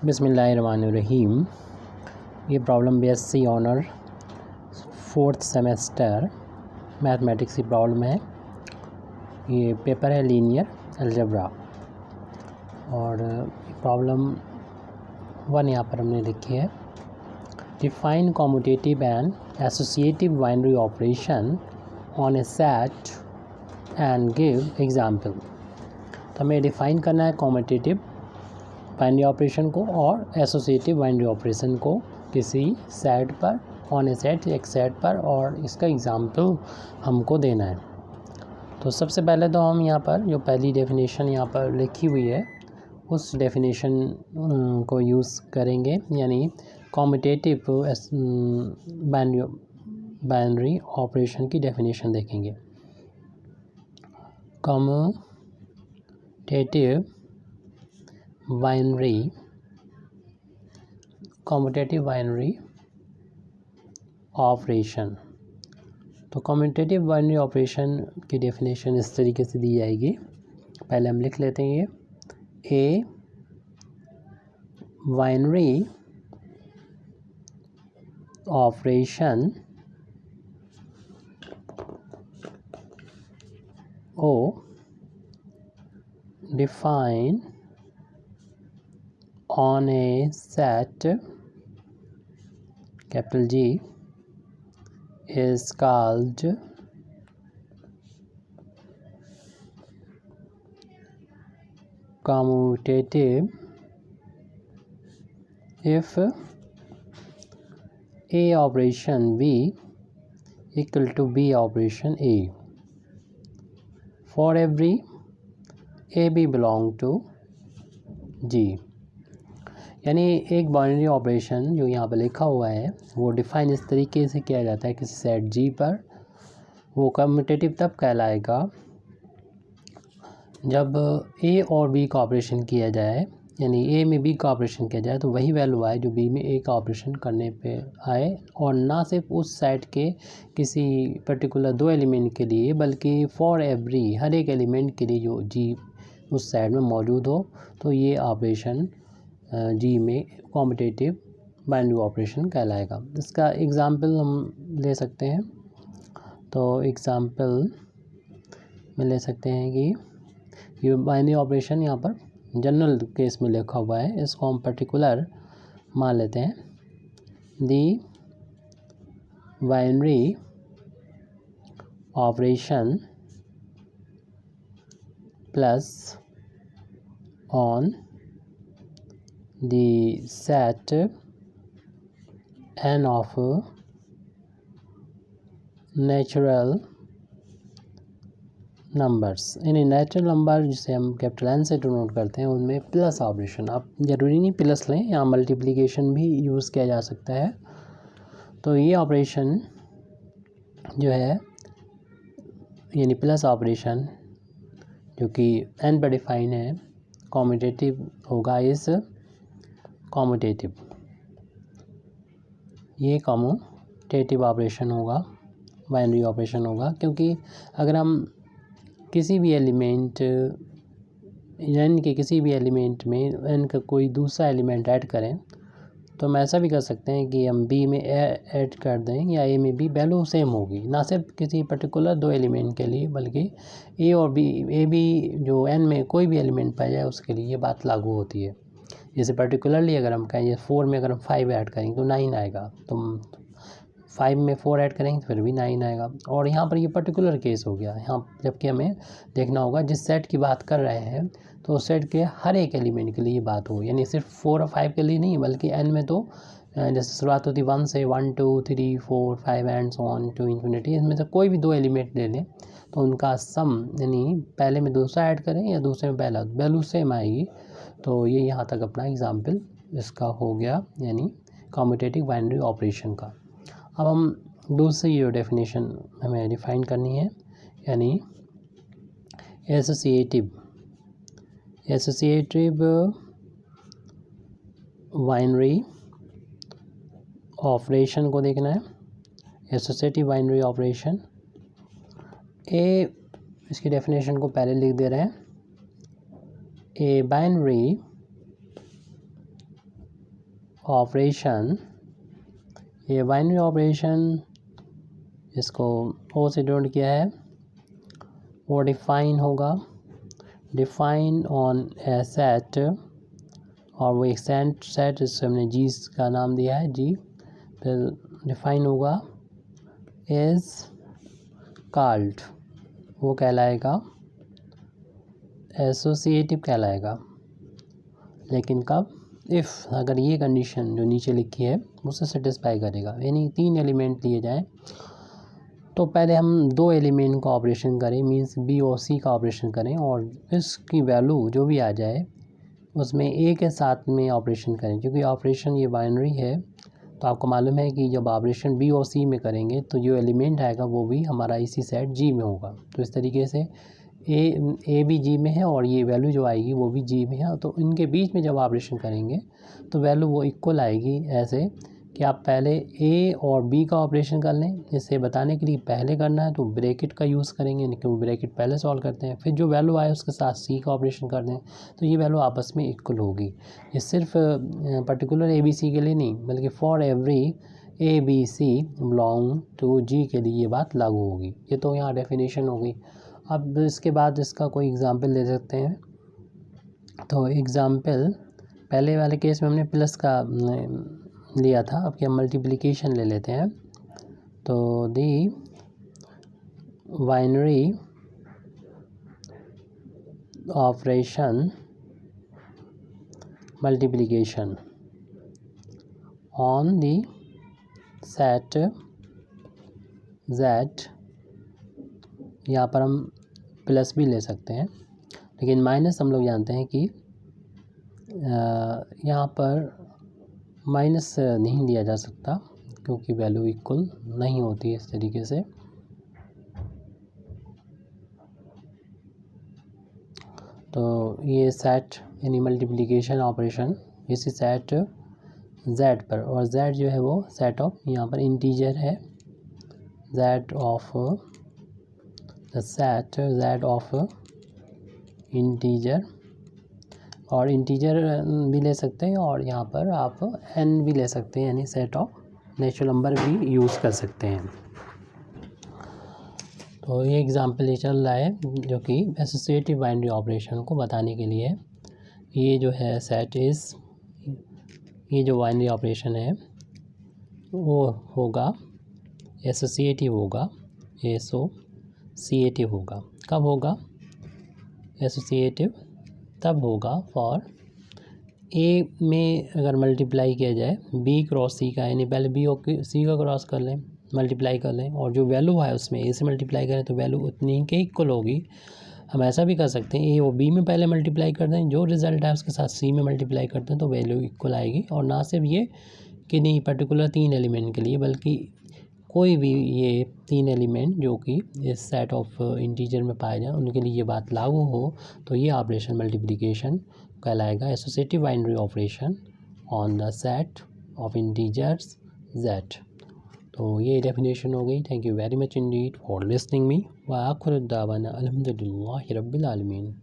बिस्मिल्लाहिर्रहमानिर्रहीम। ये problem BSc honour 4th semester mathematics की प्रॉब्लम है। ये पेपर है लीनियर अलजेब्रा और प्रॉब्लम 1 यहाँ पर हमने लिखी है। Define commutative and associative binary operation on A set and give example. तो हमें डिफ़ाइन करना है कॉम्यूटेटिव बाइनरी ऑपरेशन को और एसोसिएटिव बाइनरी ऑपरेशन को किसी सेट पर, ऑन ए सेट, एक सेट पर, और इसका एग्जाम्पल हमको देना है। तो सबसे पहले तो हम यहाँ पर जो पहली डेफिनेशन यहाँ पर लिखी हुई है उस डेफिनेशन को यूज़ करेंगे, यानी कॉम्यूटेटिव बाइनरी ऑपरेशन की डेफिनेशन देखेंगे। Commutative binary operation. तो कॉम्यूटेटिव बाइनरी ऑपरेशन की डेफिनेशन इस तरीके से दी जाएगी। पहले हम लिख लेते हैं ये a binary operation o define on a set capital G is called commutative if A operation B equal to B operation A for every AB belong to G। यानी एक बाइनरी ऑपरेशन जो यहाँ पर लिखा हुआ है वो डिफ़ाइन इस तरीके से किया जाता है किसी सेट G पर। वो कम्यूटेटिव तब कहलाएगा जब A और B का ऑपरेशन किया जाए, यानी A में B का ऑपरेशन किया जाए तो वही वैल्यू आए जो B में A का ऑपरेशन करने पे आए, और ना सिर्फ उस सेट के किसी पर्टिकुलर 2 एलिमेंट के लिए बल्कि फॉर एवरी, हर एक एलिमेंट के लिए जो G उस सेट में मौजूद हो। तो ये ऑपरेशन G में कॉम्यूटेटिव बाइनरी ऑपरेशन कहलाएगा। इसका एग्ज़ाम्पल हम ले सकते हैं। तो एग्ज़ाम्पल में ले सकते हैं कि ये बाइनरी ऑपरेशन यहाँ पर जनरल केस में लिखा हुआ है, इसको हम पर्टिकुलर मान लेते हैं। दी binary operation plus on the set n of natural numbers, यानी नेचुरल नंबर जिसे हम कैपिटल N से डिनोट करते हैं उनमें प्लस ऑपरेशन, आप ज़रूरी नहीं प्लस लें, यहाँ मल्टीप्लिकेशन भी यूज़ किया जा सकता है। तो ये ऑपरेशन जो है यानी प्लस ऑपरेशन जो कि n पर डिफाइन है, कॉम्यूटेटिव होगा इस कॉम्यूटेटिव, ये कॉम्यूटेटिव ऑपरेशन होगा, बाइनरी ऑपरेशन होगा। क्योंकि अगर हम किसी भी एलिमेंट n के किसी भी एलिमेंट में n का कोई दूसरा एलिमेंट ऐड करें तो हम ऐसा भी कर सकते हैं कि हम B में ऐड कर दें या A में भी वैल्यू सेम होगी, ना सिर्फ किसी पर्टिकुलर 2 एलिमेंट के लिए बल्कि A और B, A B जो n में कोई भी एलिमेंट पाया जाए उसके लिए ये बात लागू होती है। जैसे पर्टिकुलरली अगर हम कहें 4 में अगर हम 5 ऐड करेंगे तो 9 आएगा, तो 5 में 4 ऐड करेंगे तो फिर भी 9 आएगा। और यहाँ पर ये पर्टिकुलर केस हो गया यहाँ, जबकि हमें देखना होगा जिस सेट की बात कर रहे हैं तो उस सेट के हर एक एलिमेंट के लिए ये बात हो, यानी सिर्फ 4 और 5 के लिए नहीं बल्कि n में तो जैसे शुरुआत होती 1 से 1 2 3 4 5 and so on to infinity, इसमें से कोई भी 2 एलिमेंट ले लें तो उनका सम, यानी पहले में दूसरा ऐड करें या दूसरे में पहला, वैल्यू सेम आएगी। तो ये यहाँ तक अपना एग्जाम्पल इसका हो गया, यानी कॉम्यूटेटिव बाइनरी ऑपरेशन का। अब हम दूसरी जो डेफिनेशन हमें डिफ़ाइन करनी है, यानी एसोसिएटिव बाइनरी ऑपरेशन को देखना है। एसोसिएटिव बाइनरी ऑपरेशन ए, इसकी डेफिनेशन को पहले लिख दे रहे हैं। ए बाइनरी ऑपरेशन, ये बाइनरी ऑपरेशन इसको ओ से डिनोट किया है, वो डिफाइन होगा, डिफाइन ऑन ए सेट, और वो एक सेट जिससे हमने जी का नाम दिया है जी, फिर डिफाइन होगा इज कॉल्ड, वो कहलाएगा एसोसिएटिव कहलाएगा। लेकिन कब, इफ़, अगर ये कंडीशन जो नीचे लिखी है उसे सेटिस्फाई करेगा, यानी 3 एलिमेंट लिए जाएं तो पहले हम 2 एलिमेंट का ऑपरेशन करें, मींस बी और सी का ऑपरेशन करें, और इसकी वैल्यू जो भी आ जाए उसमें ए के साथ में ऑपरेशन करें, क्योंकि ऑपरेशन ये बाइनरी है। तो आपको मालूम है कि जब ऑपरेशन बी और सी में करेंगे तो जो एलिमेंट आएगा वो भी हमारा इसी सेट जी में होगा। तो इस तरीके से ए भी जी में है और ये वैल्यू जो आएगी वो भी जी में है, तो इनके बीच में जब ऑपरेशन करेंगे तो वैल्यू वो इक्वल आएगी, ऐसे कि आप पहले ए और बी का ऑपरेशन कर लें। इसे बताने के लिए पहले करना है तो ब्रैकेट का यूज़ करेंगे, क्योंकि ब्रैकेट पहले सॉल्व करते हैं, फिर जो वैल्यू आए उसके साथ सी का ऑपरेशन कर दें तो ये वैल्यू आपस में इक्वल होगी। ये सिर्फ पर्टिकुलर ए बी सी के लिए नहीं, बल्कि for every A B C belong to G के लिए ये बात लागू होगी। ये तो यहाँ डेफिनेशन हो गई। अब इसके बाद इसका कोई एग्ज़ाम्पल ले सकते हैं। तो एग्ज़ाम्पल, पहले वाले केस में हमने प्लस का लिया था, अब क्या मल्टीप्लिकेशन ले लेते हैं। तो दी binary operation multiplication on the set z, यहाँ पर हम प्लस भी ले सकते हैं, लेकिन माइनस हम लोग जानते हैं कि यहाँ पर माइनस नहीं दिया जा सकता, क्योंकि वैल्यू इक्वल नहीं होती है इस तरीके से। तो ये सेट यानी मल्टीप्लिकेशन ऑपरेशन इसी सेट z पर, और z जो है वो सेट ऑफ, यहाँ पर इंटीजर है, z of the set z of integer, और इंटीजर भी ले सकते हैं और यहाँ पर आप n भी ले सकते हैं, यानी सेट ऑफ नेचुरल नंबर भी यूज़ कर सकते हैं। तो ये एग्जांपल ये चल रहा है जो कि एसोसिएटिव बाइनरी ऑपरेशन को बताने के लिए। ये जो है सेट इज़, ये जो बाइनरी ऑपरेशन है वो होगा एसोसिएटिव होगा, एसोसिएटिव होगा। कब होगा एसोसिएटिव? तब होगा फॉर ए में अगर मल्टीप्लाई किया जाए बी क्रॉस सी का, यानी पहले बी और सी का क्रॉस कर लें, मल्टीप्लाई कर लें, और जो वैल्यू है उसमें ए से मल्टीप्लाई करें तो वैल्यू उतनी के इक्वल होगी। हम ऐसा भी कर सकते हैं ए और बी में पहले मल्टीप्लाई कर दें, जो रिज़ल्ट है उसके साथ सी में मल्टीप्लाई करते हैं तो वैल्यू इक्वल आएगी। और ना सिर्फ ये कि नहीं पर्टिकुलर 3 एलिमेंट के लिए, बल्कि कोई भी ये 3 एलिमेंट जो कि इस सेट ऑफ इंटीजर में पाए जाए उनके लिए ये बात लागू हो, तो ये ऑपरेशन मल्टीप्लिकेशन कहलाएगा associative binary operation on the set of integers z। तो ये डेफिनेशन हो गई। Thank you very much Indeed for listening me व आखिर दावाना अल्हम्दुलिल्लाहि रब्बिल आलमीन।